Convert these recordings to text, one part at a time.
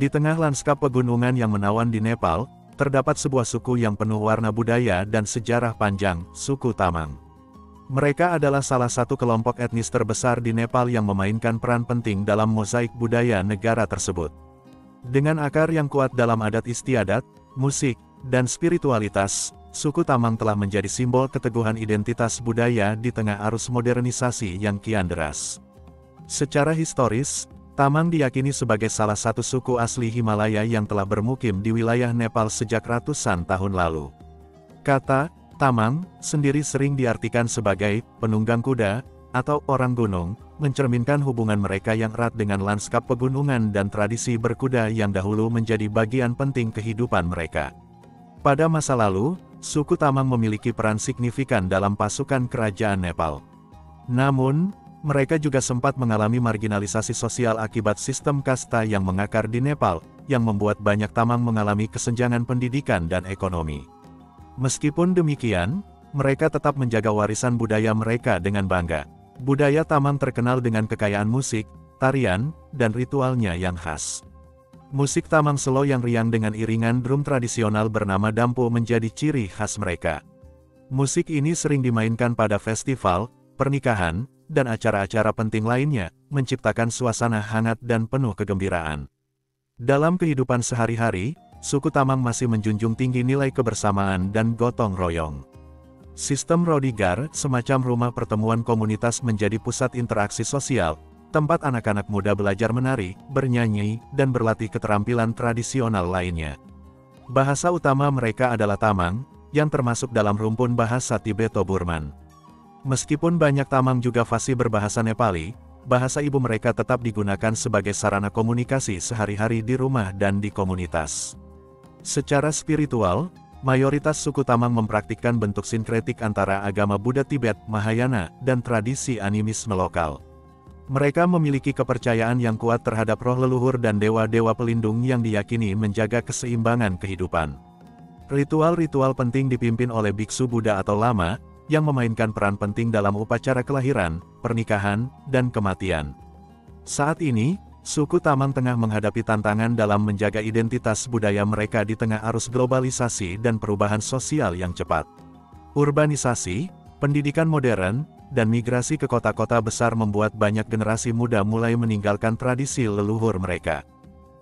Di tengah lanskap pegunungan yang menawan di Nepal, terdapat sebuah suku yang penuh warna budaya dan sejarah panjang, suku Tamang. Mereka adalah salah satu kelompok etnis terbesar di Nepal yang memainkan peran penting dalam mozaik budaya negara tersebut. Dengan akar yang kuat dalam adat istiadat, musik, dan spiritualitas, suku Tamang telah menjadi simbol keteguhan identitas budaya di tengah arus modernisasi yang kian deras. Secara historis, Tamang diyakini sebagai salah satu suku asli Himalaya yang telah bermukim di wilayah Nepal sejak ratusan tahun lalu. Kata Tamang sendiri sering diartikan sebagai penunggang kuda atau orang gunung, mencerminkan hubungan mereka yang erat dengan lanskap pegunungan dan tradisi berkuda yang dahulu menjadi bagian penting kehidupan mereka. Pada masa lalu, suku Tamang memiliki peran signifikan dalam pasukan kerajaan Nepal. Namun, mereka juga sempat mengalami marginalisasi sosial akibat sistem kasta yang mengakar di Nepal, yang membuat banyak Tamang mengalami kesenjangan pendidikan dan ekonomi. Meskipun demikian, mereka tetap menjaga warisan budaya mereka dengan bangga. Budaya Tamang terkenal dengan kekayaan musik, tarian, dan ritualnya yang khas. Musik Tamang Selo yang riang dengan iringan drum tradisional bernama dampo menjadi ciri khas mereka. Musik ini sering dimainkan pada festival, pernikahan, dan acara-acara penting lainnya, menciptakan suasana hangat dan penuh kegembiraan. Dalam kehidupan sehari-hari, suku Tamang masih menjunjung tinggi nilai kebersamaan dan gotong royong. Sistem Rodigar, semacam rumah pertemuan komunitas, menjadi pusat interaksi sosial, tempat anak-anak muda belajar menari, bernyanyi, dan berlatih keterampilan tradisional lainnya. Bahasa utama mereka adalah Tamang, yang termasuk dalam rumpun bahasa Tibeto-Burman. Meskipun banyak Tamang juga fasih berbahasa Nepali, bahasa ibu mereka tetap digunakan sebagai sarana komunikasi sehari-hari di rumah dan di komunitas. Secara spiritual, mayoritas suku Tamang mempraktikkan bentuk sinkretik antara agama Buddha Tibet, Mahayana, dan tradisi animisme lokal. Mereka memiliki kepercayaan yang kuat terhadap roh leluhur dan dewa-dewa pelindung yang diyakini menjaga keseimbangan kehidupan. Ritual-ritual penting dipimpin oleh biksu Buddha atau lama, yang memainkan peran penting dalam upacara kelahiran, pernikahan, dan kematian. Saat ini, suku Tamang tengah menghadapi tantangan dalam menjaga identitas budaya mereka di tengah arus globalisasi dan perubahan sosial yang cepat. Urbanisasi, pendidikan modern, dan migrasi ke kota-kota besar membuat banyak generasi muda mulai meninggalkan tradisi leluhur mereka.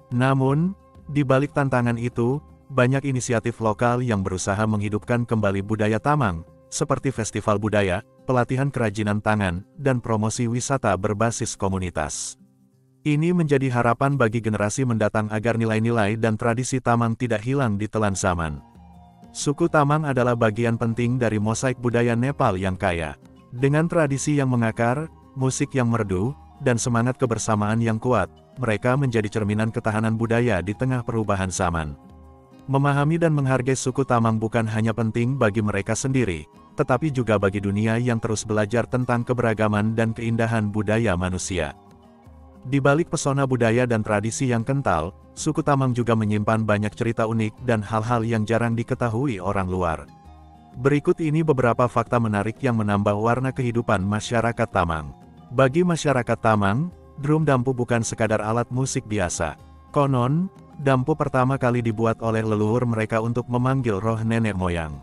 Namun, di balik tantangan itu, banyak inisiatif lokal yang berusaha menghidupkan kembali budaya Tamang, seperti festival budaya, pelatihan kerajinan tangan, dan promosi wisata berbasis komunitas. Ini menjadi harapan bagi generasi mendatang agar nilai-nilai dan tradisi Tamang tidak hilang di telan zaman. Suku Tamang adalah bagian penting dari mosaik budaya Nepal yang kaya. Dengan tradisi yang mengakar, musik yang merdu, dan semangat kebersamaan yang kuat, mereka menjadi cerminan ketahanan budaya di tengah perubahan zaman. Memahami dan menghargai suku Tamang bukan hanya penting bagi mereka sendiri, tetapi juga bagi dunia yang terus belajar tentang keberagaman dan keindahan budaya manusia. Di balik pesona budaya dan tradisi yang kental, suku Tamang juga menyimpan banyak cerita unik dan hal-hal yang jarang diketahui orang luar. Berikut ini beberapa fakta menarik yang menambah warna kehidupan masyarakat Tamang. Bagi masyarakat Tamang, drum dampu bukan sekadar alat musik biasa. Konon, dampu pertama kali dibuat oleh leluhur mereka untuk memanggil roh nenek moyang.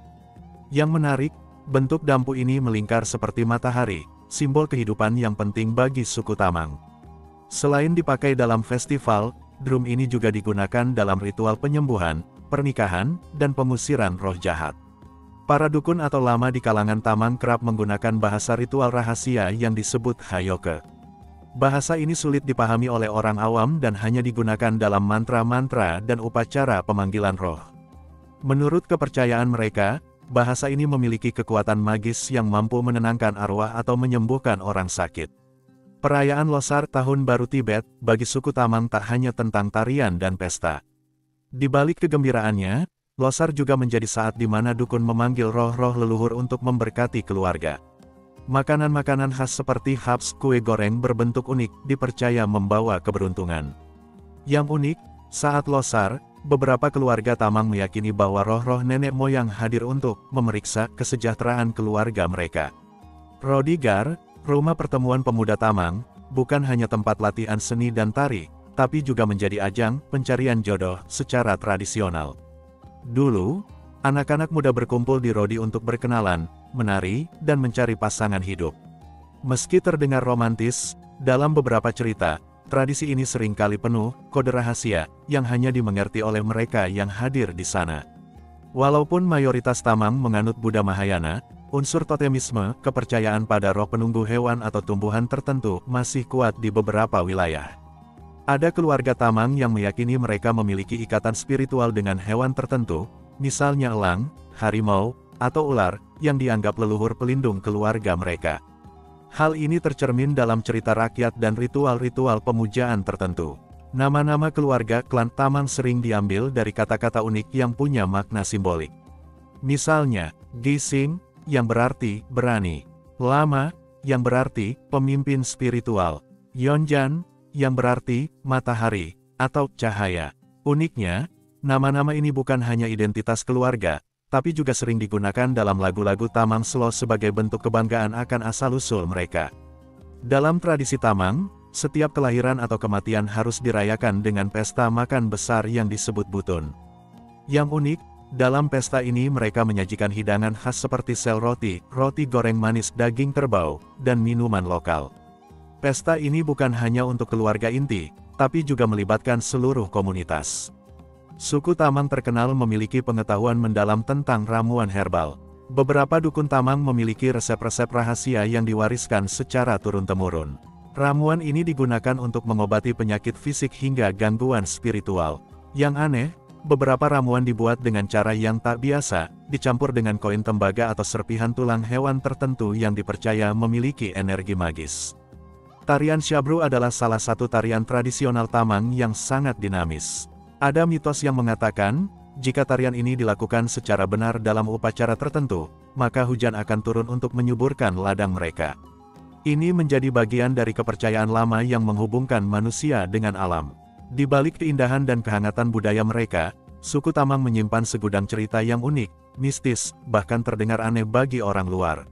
Yang menarik, bentuk dampu ini melingkar seperti matahari, simbol kehidupan yang penting bagi suku Tamang. Selain dipakai dalam festival, drum ini juga digunakan dalam ritual penyembuhan, pernikahan, dan pengusiran roh jahat. Para dukun atau lama di kalangan Tamang kerap menggunakan bahasa ritual rahasia yang disebut Hayoke. Bahasa ini sulit dipahami oleh orang awam dan hanya digunakan dalam mantra-mantra dan upacara pemanggilan roh. Menurut kepercayaan mereka, bahasa ini memiliki kekuatan magis yang mampu menenangkan arwah atau menyembuhkan orang sakit. Perayaan Losar Tahun Baru Tibet, bagi suku Tamang tak hanya tentang tarian dan pesta. Di balik kegembiraannya, Losar juga menjadi saat di mana dukun memanggil roh-roh leluhur untuk memberkati keluarga. Makanan-makanan khas seperti haps, kue goreng berbentuk unik, dipercaya membawa keberuntungan. Yang unik, saat Losar, beberapa keluarga Tamang meyakini bahwa roh-roh nenek moyang hadir untuk memeriksa kesejahteraan keluarga mereka. Rodigar, rumah pertemuan pemuda Tamang, bukan hanya tempat latihan seni dan tari, tapi juga menjadi ajang pencarian jodoh secara tradisional. Dulu, anak-anak muda berkumpul di Rodi untuk berkenalan, menari, dan mencari pasangan hidup. Meski terdengar romantis, dalam beberapa cerita, tradisi ini seringkali penuh kode rahasia yang hanya dimengerti oleh mereka yang hadir di sana. Walaupun mayoritas Tamang menganut Buddha Mahayana, unsur totemisme, kepercayaan pada roh penunggu hewan atau tumbuhan tertentu masih kuat di beberapa wilayah. Ada keluarga Tamang yang meyakini mereka memiliki ikatan spiritual dengan hewan tertentu, misalnya elang, harimau, atau ular, yang dianggap leluhur pelindung keluarga mereka. Hal ini tercermin dalam cerita rakyat dan ritual-ritual pemujaan tertentu. Nama-nama keluarga klan Tamang sering diambil dari kata-kata unik yang punya makna simbolik. Misalnya, Gising, yang berarti berani, Lama, yang berarti pemimpin spiritual, Yonjan, yang berarti matahari atau cahaya. Uniknya, nama-nama ini bukan hanya identitas keluarga, tapi juga sering digunakan dalam lagu-lagu Tamang Slow sebagai bentuk kebanggaan akan asal-usul mereka. Dalam tradisi Tamang, setiap kelahiran atau kematian harus dirayakan dengan pesta makan besar yang disebut butun. Yang unik, dalam pesta ini mereka menyajikan hidangan khas seperti sel roti, roti goreng manis daging kerbau, dan minuman lokal. Pesta ini bukan hanya untuk keluarga inti, tapi juga melibatkan seluruh komunitas. Suku Tamang terkenal memiliki pengetahuan mendalam tentang ramuan herbal. Beberapa dukun Tamang memiliki resep-resep rahasia yang diwariskan secara turun-temurun. Ramuan ini digunakan untuk mengobati penyakit fisik hingga gangguan spiritual. Yang aneh, beberapa ramuan dibuat dengan cara yang tak biasa, dicampur dengan koin tembaga atau serpihan tulang hewan tertentu yang dipercaya memiliki energi magis. Tarian Shabru adalah salah satu tarian tradisional Tamang yang sangat dinamis. Ada mitos yang mengatakan, jika tarian ini dilakukan secara benar dalam upacara tertentu, maka hujan akan turun untuk menyuburkan ladang mereka. Ini menjadi bagian dari kepercayaan lama yang menghubungkan manusia dengan alam. Di balik keindahan dan kehangatan budaya mereka, suku Tamang menyimpan segudang cerita yang unik, mistis, bahkan terdengar aneh bagi orang luar.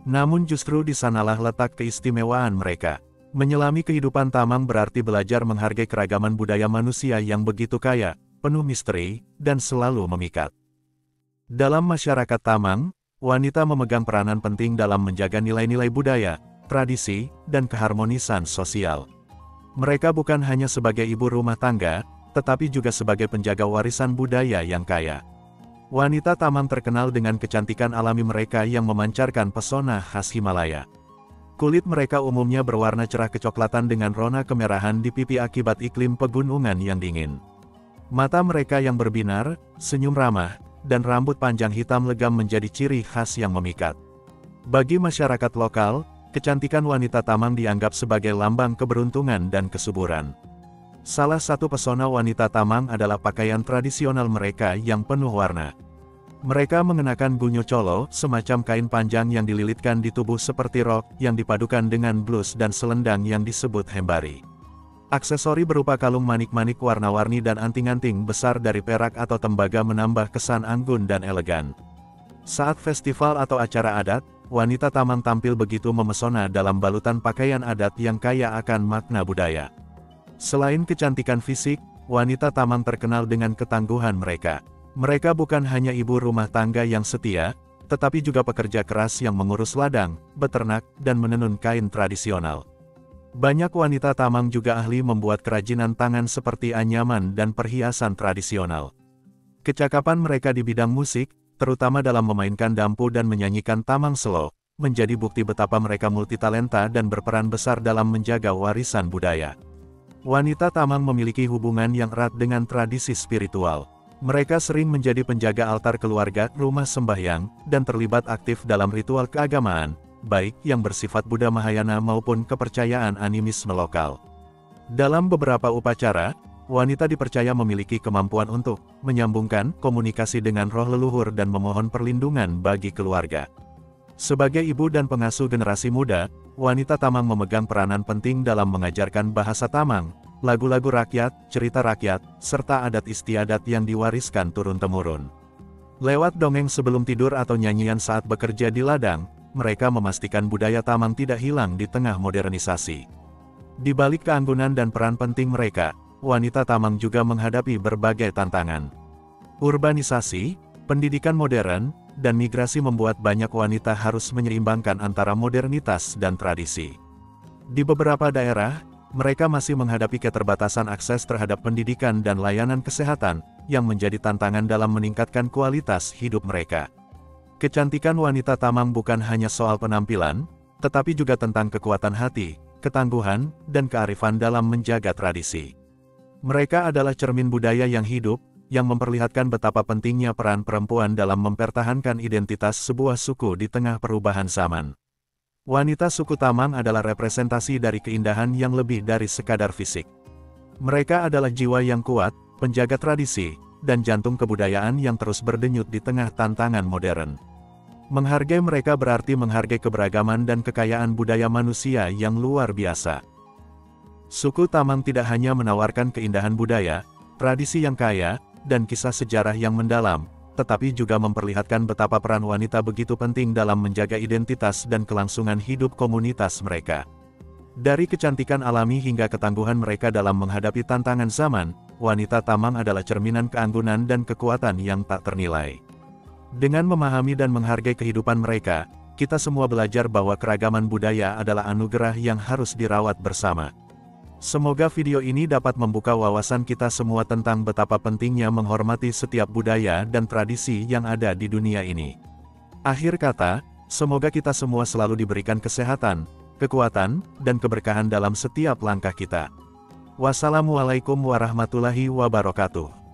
Namun justru di sanalah letak keistimewaan mereka. Menyelami kehidupan Tamang berarti belajar menghargai keragaman budaya manusia yang begitu kaya, penuh misteri, dan selalu memikat. Dalam masyarakat Tamang, wanita memegang peranan penting dalam menjaga nilai-nilai budaya, tradisi, dan keharmonisan sosial. Mereka bukan hanya sebagai ibu rumah tangga, tetapi juga sebagai penjaga warisan budaya yang kaya. Wanita Tamang terkenal dengan kecantikan alami mereka yang memancarkan pesona khas Himalaya. Kulit mereka umumnya berwarna cerah kecoklatan dengan rona kemerahan di pipi akibat iklim pegunungan yang dingin. Mata mereka yang berbinar, senyum ramah, dan rambut panjang hitam legam menjadi ciri khas yang memikat. Bagi masyarakat lokal, kecantikan wanita Tamang dianggap sebagai lambang keberuntungan dan kesuburan. Salah satu pesona wanita Tamang adalah pakaian tradisional mereka yang penuh warna. Mereka mengenakan gunyo colo, semacam kain panjang yang dililitkan di tubuh seperti rok, yang dipadukan dengan blus dan selendang yang disebut hembari. Aksesori berupa kalung manik-manik warna-warni dan anting-anting besar dari perak atau tembaga menambah kesan anggun dan elegan. Saat festival atau acara adat, wanita Tamang tampil begitu memesona dalam balutan pakaian adat yang kaya akan makna budaya. Selain kecantikan fisik, wanita Tamang terkenal dengan ketangguhan mereka. Mereka bukan hanya ibu rumah tangga yang setia, tetapi juga pekerja keras yang mengurus ladang, beternak, dan menenun kain tradisional. Banyak wanita Tamang juga ahli membuat kerajinan tangan seperti anyaman dan perhiasan tradisional. Kecakapan mereka di bidang musik, terutama dalam memainkan dampu dan menyanyikan Tamang Slow, menjadi bukti betapa mereka multitalenta dan berperan besar dalam menjaga warisan budaya. Wanita Tamang memiliki hubungan yang erat dengan tradisi spiritual. Mereka sering menjadi penjaga altar keluarga, rumah sembahyang, dan terlibat aktif dalam ritual keagamaan, baik yang bersifat Buddha Mahayana maupun kepercayaan animisme lokal. Dalam beberapa upacara, wanita dipercaya memiliki kemampuan untuk menyambungkan komunikasi dengan roh leluhur dan memohon perlindungan bagi keluarga. Sebagai ibu dan pengasuh generasi muda, wanita Tamang memegang peranan penting dalam mengajarkan bahasa Tamang, lagu-lagu rakyat, cerita rakyat, serta adat istiadat yang diwariskan turun-temurun. Lewat dongeng sebelum tidur atau nyanyian saat bekerja di ladang, mereka memastikan budaya Tamang tidak hilang di tengah modernisasi. Di balik keanggunan dan peran penting mereka, wanita Tamang juga menghadapi berbagai tantangan. Urbanisasi, pendidikan modern, dan migrasi membuat banyak wanita harus menyeimbangkan antara modernitas dan tradisi. Di beberapa daerah, mereka masih menghadapi keterbatasan akses terhadap pendidikan dan layanan kesehatan, yang menjadi tantangan dalam meningkatkan kualitas hidup mereka. Kecantikan wanita Tamang bukan hanya soal penampilan, tetapi juga tentang kekuatan hati, ketangguhan, dan kearifan dalam menjaga tradisi. Mereka adalah cermin budaya yang hidup, yang memperlihatkan betapa pentingnya peran perempuan dalam mempertahankan identitas sebuah suku di tengah perubahan zaman. Wanita suku Tamang adalah representasi dari keindahan yang lebih dari sekadar fisik. Mereka adalah jiwa yang kuat, penjaga tradisi, dan jantung kebudayaan yang terus berdenyut di tengah tantangan modern. Menghargai mereka berarti menghargai keberagaman dan kekayaan budaya manusia yang luar biasa. Suku Tamang tidak hanya menawarkan keindahan budaya, tradisi yang kaya, dan kisah sejarah yang mendalam, tetapi juga memperlihatkan betapa peran wanita begitu penting dalam menjaga identitas dan kelangsungan hidup komunitas mereka. Dari kecantikan alami hingga ketangguhan mereka dalam menghadapi tantangan zaman, wanita Tamang adalah cerminan keanggunan dan kekuatan yang tak ternilai. Dengan memahami dan menghargai kehidupan mereka, kita semua belajar bahwa keragaman budaya adalah anugerah yang harus dirawat bersama. Semoga video ini dapat membuka wawasan kita semua tentang betapa pentingnya menghormati setiap budaya dan tradisi yang ada di dunia ini. Akhir kata, semoga kita semua selalu diberikan kesehatan, kekuatan, dan keberkahan dalam setiap langkah kita. Wassalamualaikum warahmatullahi wabarakatuh.